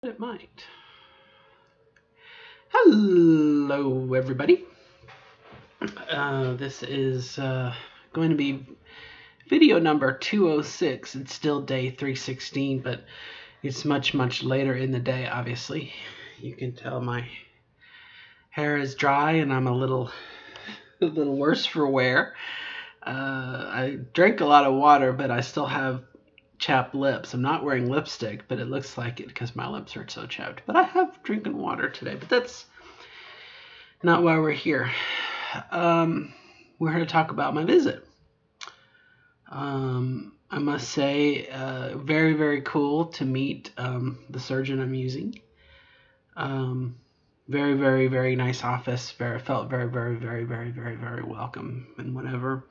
It might. Hello, everybody. This is going to be video number 206. It's still day 316, but it's much, much later in the day, obviously. You can tell my hair is dry and I'm a little worse for wear. I drank a lot of water, but I still have chapped lips. I'm not wearing lipstick, but it looks like it because my lips are so chapped. But I have drinking water today, but that's not why we're here. We're here to talk about my visit. I must say, very, very cool to meet the surgeon I'm using. Very, very, very nice office. Felt very, very, very, very, very, very welcome and whatever.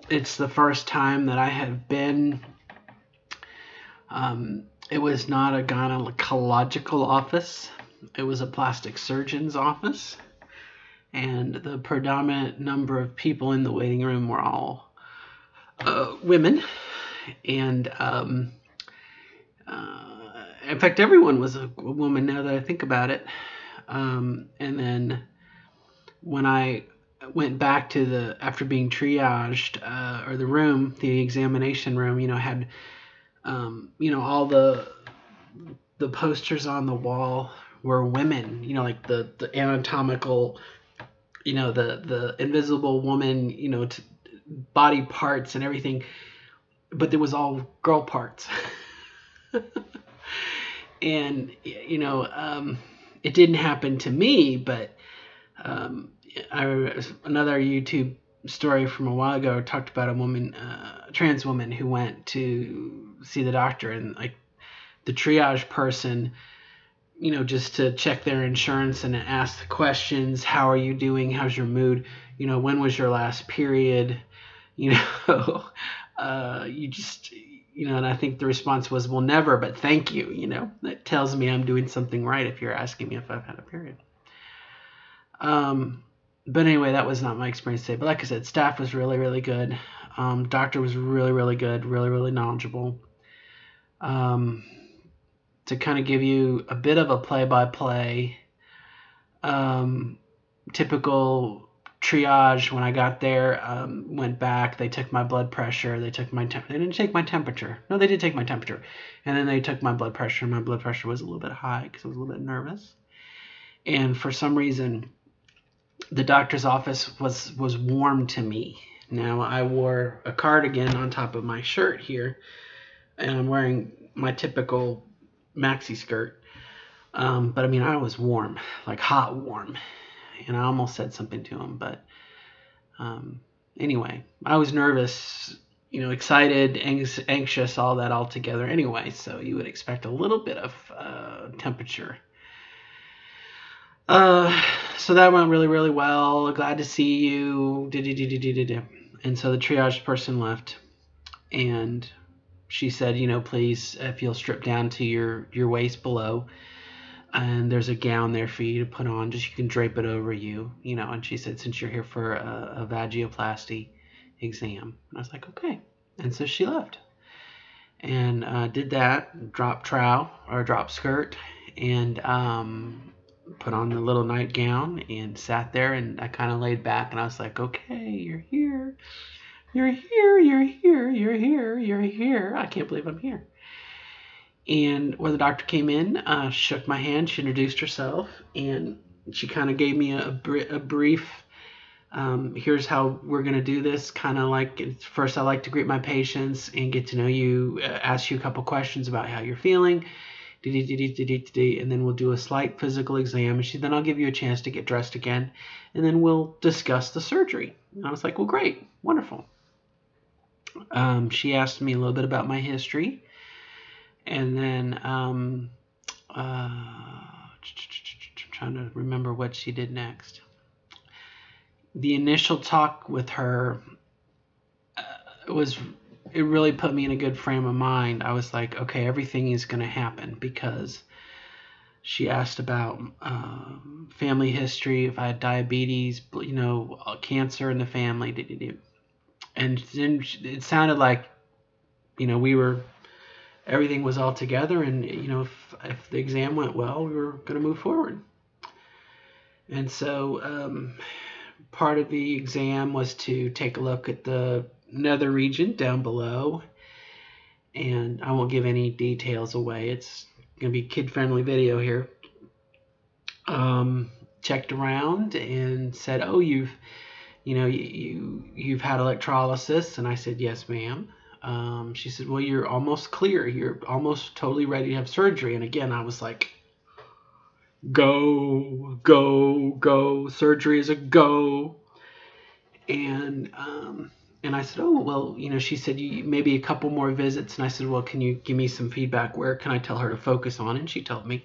It's the first time that I have been. It was not a gynecological office. It was a plastic surgeon's office. And the predominant number of people in the waiting room were all women. And in fact, everyone was a woman now that I think about it. And then when I went back to after being triaged, or the examination room, had, all the posters on the wall were women, like the anatomical, the invisible woman, body parts and everything, but there was all girl parts. And, it didn't happen to me, but another YouTube story from a while ago talked about a woman, a trans woman who went to see the doctor, and like the triage person, just to check their insurance and ask the questions. How are you doing? How's your mood? When was your last period? You just, and I think the response was, well, never, but thank you. That tells me I'm doing something right if you're asking me if I've had a period. But anyway, that was not my experience today. But like I said, staff was really, really good. Doctor was really, really good, really, really knowledgeable. To kind of give you a bit of a play-by-play, typical triage. When I got there, went back, they took my blood pressure, they didn't take my temperature. No, they did take my temperature. And then they took my blood pressure. My blood pressure was a little bit high because I was a little bit nervous. And for some reason, the doctor's office was warm to me. Now, I wore a cardigan on top of my shirt here, and I'm wearing my typical maxi skirt. But I mean, I was warm, like hot warm. And I almost said something to him, but anyway, I was nervous, excited, anxious, all that all together anyway. So you would expect a little bit of temperature. So that went really, really well. Glad to see you. And so the triage person left, and she said, please, if you'll strip down to your waist below, and there's a gown there for you to put on, just you can drape it over you, and she said, since you're here for a vagioplasty exam. And I was like, okay. And so she left and did that, drop skirt, and put on the little nightgown and sat there, and I kind of laid back, and I was like, okay, you're here. You're here, you're here, you're here, you're here. I can't believe I'm here. And when the doctor came in, shook my hand, she introduced herself, and she kind of gave me a brief, here's how we're going to do this. Kind of like, first I like to greet my patients and get to know you, ask you a couple questions about how you're feeling, and then we'll do a slight physical exam, and then I'll give you a chance to get dressed again, and then we'll discuss the surgery. And I was like, well, great, wonderful. She asked me a little bit about my history, and then trying to remember what she did next. The initial talk with her it really put me in a good frame of mind. I was like, okay, everything is going to happen, because she asked about family history, if I had diabetes, cancer in the family, and then it sounded like, we were everything was all together, and if the exam went well, we were going to move forward. And so part of the exam was to take a look at the nether region down below, and I won't give any details away. It's going to be kid-friendly video here. Checked around and said, "Oh, you've had electrolysis," and I said, "Yes, ma'am." She said, "Well, you're almost clear. You're almost totally ready to have surgery." And again, I was like, "Go, go, go! Surgery is a go!" And I said, "Oh, well, she said, maybe a couple more visits." And I said, "Well, can you give me some feedback? Where can I tell her to focus on?" And she told me.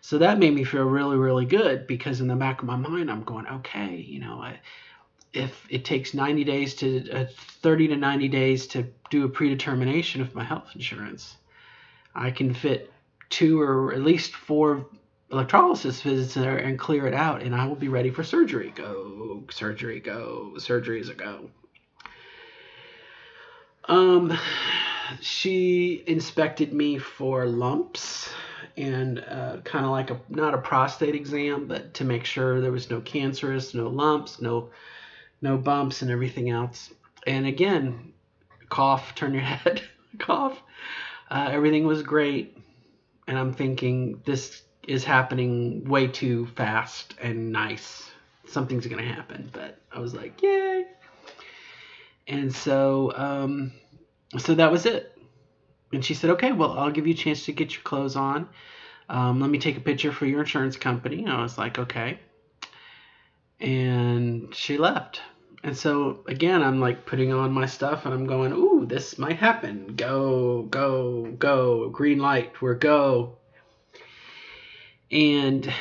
So that made me feel really, really good, because in the back of my mind, I'm going, okay, if it takes 30 to 90 days to do a predetermination of my health insurance, I can fit 2 or at least 4 electrolysis visits in there and clear it out, and I will be ready for surgery. Go, surgery, go. Surgery is a go. She inspected me for lumps, and kind of like not a prostate exam, but to make sure there was no cancerous, no lumps, no bumps, and everything else. And again, cough, turn your head, cough. Everything was great, and I'm thinking, this is happening way too fast and nice. Something's gonna happen. But I was like, yay! And so that was it. And she said, "Okay, well, I'll give you a chance to get your clothes on. Let me take a picture for your insurance company." And I was like, okay. And she left. And so again, I'm like putting on my stuff, and I'm going, ooh, this might happen. Go, go, go. Green light, we're go. And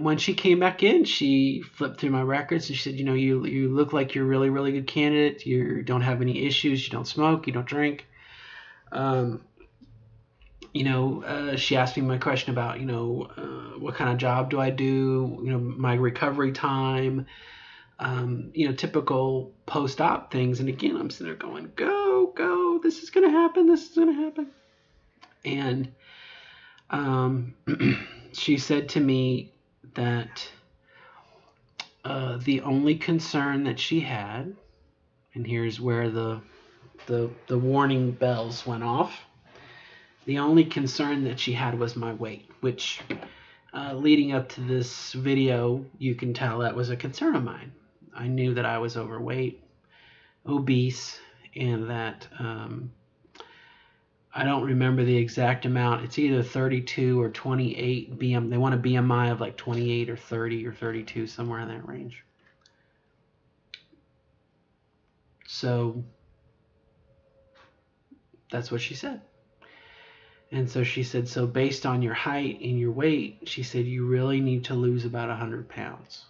when she came back in, she flipped through my records, and she said, you look like you're a really, really good candidate. You don't have any issues. You don't smoke. You don't drink. She asked me my question about, what kind of job do I do? My recovery time, typical post-op things. And again, I'm sitting there going, go, go, this is going to happen. This is going to happen. And she said to me that the only concern that she had, and here's where the warning bells went off. The only concern that she had was my weight, which leading up to this video, you can tell that was a concern of mine. I knew that I was overweight, obese, and that I don't remember the exact amount. It's either 32 or 28 BM. They want a BMI of like 28 or 30 or 32, somewhere in that range. So that's what she said. And so she said, so based on your height and your weight, she said, you really need to lose about 100 pounds.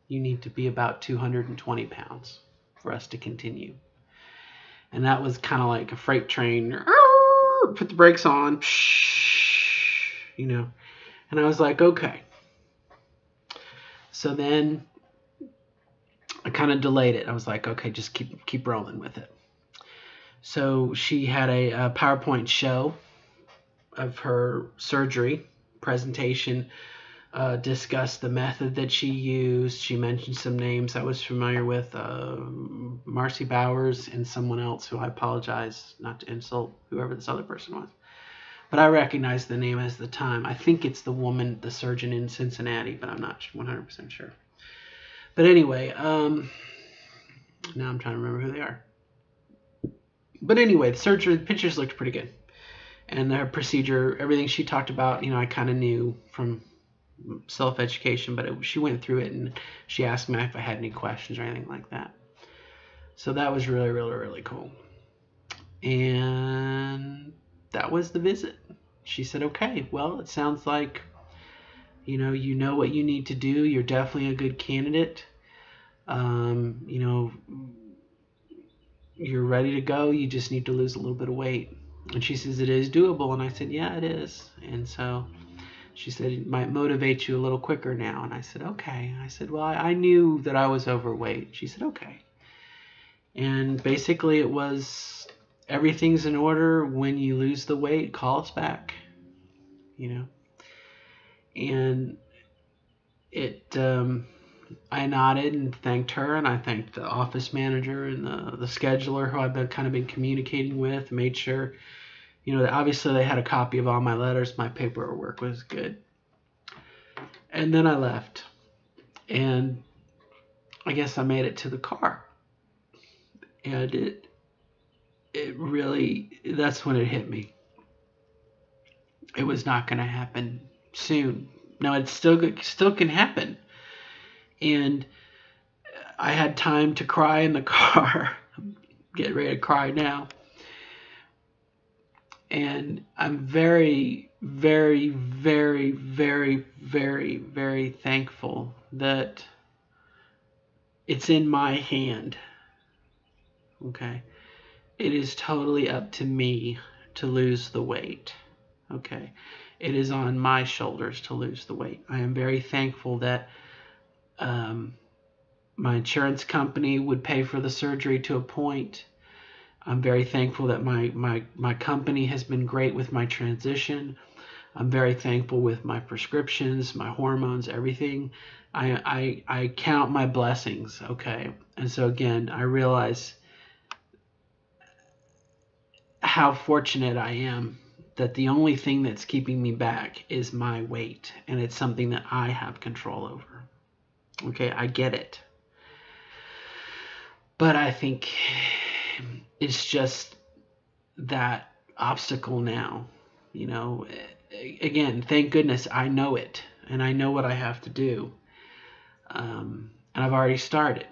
You need to be about 220 pounds for us to continue. And that was kind of like a freight train. Put the brakes on, And I was like, okay. So then I kind of delayed it. I was like, okay, just keep rolling with it. So she had a PowerPoint show of her surgery presentation, discussed the method that she used. She mentioned some names I was familiar with, Marcy Bowers and someone else who I apologize not to insult whoever this other person was. But I recognized the name at the time. I think it's the woman, the surgeon in Cincinnati, but I'm not 100% sure. But anyway, now I'm trying to remember who they are. But anyway, the surgery, the pictures looked pretty good. And her procedure, everything she talked about, I kind of knew from self-education, but she went through it and she asked me if I had any questions or anything like that. So that was really, really, really cool. And that was the visit. She said, okay, well, it sounds like, you know what you need to do. You're definitely a good candidate. You're ready to go. You just need to lose a little bit of weight. And she says, it is doable. And I said, yeah, it is. And so she said, it might motivate you a little quicker now. And I said, okay. I said, well, I knew that I was overweight. She said, okay. And basically it was everything's in order. When you lose the weight, call us back, And I nodded and thanked her, and I thanked the office manager and the scheduler who I've been communicating with. Made sure, that obviously they had a copy of all my letters. My paperwork was good. And then I left, and I guess I made it to the car, and it really, that's when it hit me. It was not going to happen soon. Now it still can happen. And I had time to cry in the car. I'm getting ready to cry now. And I'm very, very, very, very, very, very thankful that it's in my hand. Okay. It is totally up to me to lose the weight. Okay. It is on my shoulders to lose the weight. I am very thankful that my insurance company would pay for the surgery to a point. I'm very thankful that my company has been great with my transition. I'm very thankful with my prescriptions, my hormones, everything. I count my blessings, okay? And so again, I realize how fortunate I am that the only thing that's keeping me back is my weight, and it's something that I have control over. Okay, I get it. But I think it's just that obstacle now. Again, thank goodness I know it, and I know what I have to do. And I've already started.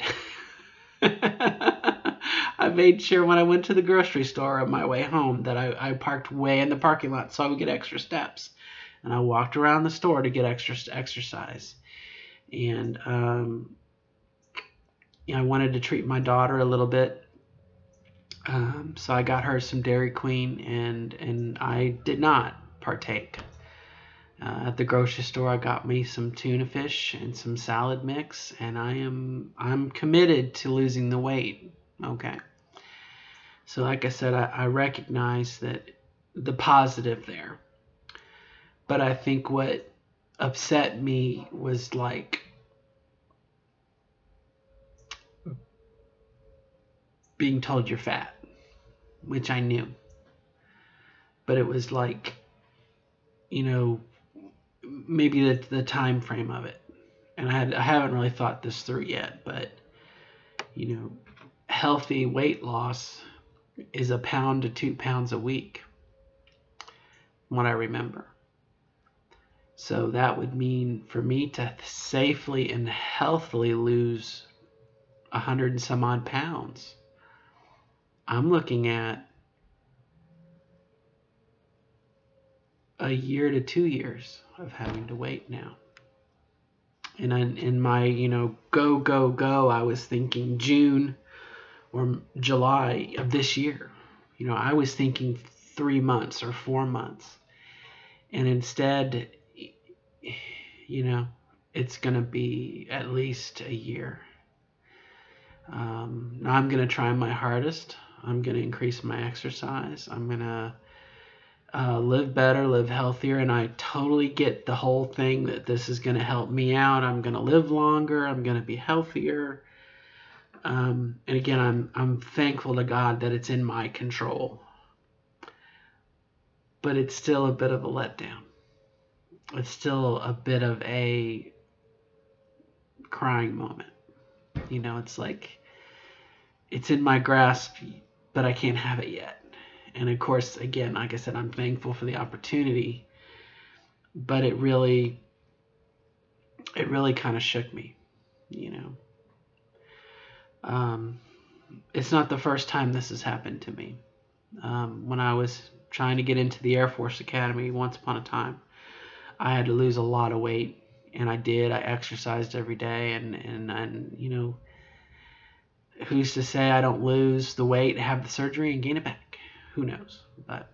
I made sure when I went to the grocery store on my way home that I parked way in the parking lot so I would get extra steps. And I walked around the store to get extra exercise. And I wanted to treat my daughter a little bit. So I got her some Dairy Queen, and I did not partake. At the grocery store, I got me some tuna fish and some salad mix, and I'm committed to losing the weight. Okay. So like I said, I recognize that the positive there. But I think what upset me was like being told you're fat, which I knew. But it was like, maybe the time frame of it. And I haven't really thought this through yet, but healthy weight loss is 1 pound to 2 pounds a week, from what I remember. So that would mean for me to safely and healthily lose 100 and some odd pounds, I'm looking at a year to 2 years of having to wait now. And in my, go, I was thinking June or July of this year. I was thinking 3 months or 4 months. And instead, it's going to be at least a year. Now I'm going to try my hardest. I'm going to increase my exercise. I'm going to live better, live healthier, and I totally get the whole thing that this is going to help me out. I'm going to live longer. I'm going to be healthier. And again, I'm thankful to God that it's in my control. But it's still a bit of a letdown. It's still a bit of a crying moment. It's like it's in my grasp, but I can't have it yet. And of course, again, like I said, I'm thankful for the opportunity, but it really kind of shook me, It's not the first time this has happened to me. When I was trying to get into the Air Force Academy once upon a time, I had to lose a lot of weight, and I did. I exercised every day, and who's to say I don't lose the weight, have the surgery, and gain it back? Who knows? But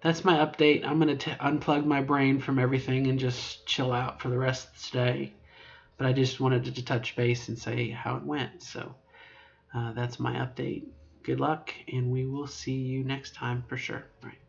that's my update. I'm going to unplug my brain from everything and just chill out for the rest of the day. But I just wanted to touch base and say how it went. So that's my update. good luck, and we will see you next time for sure. All right.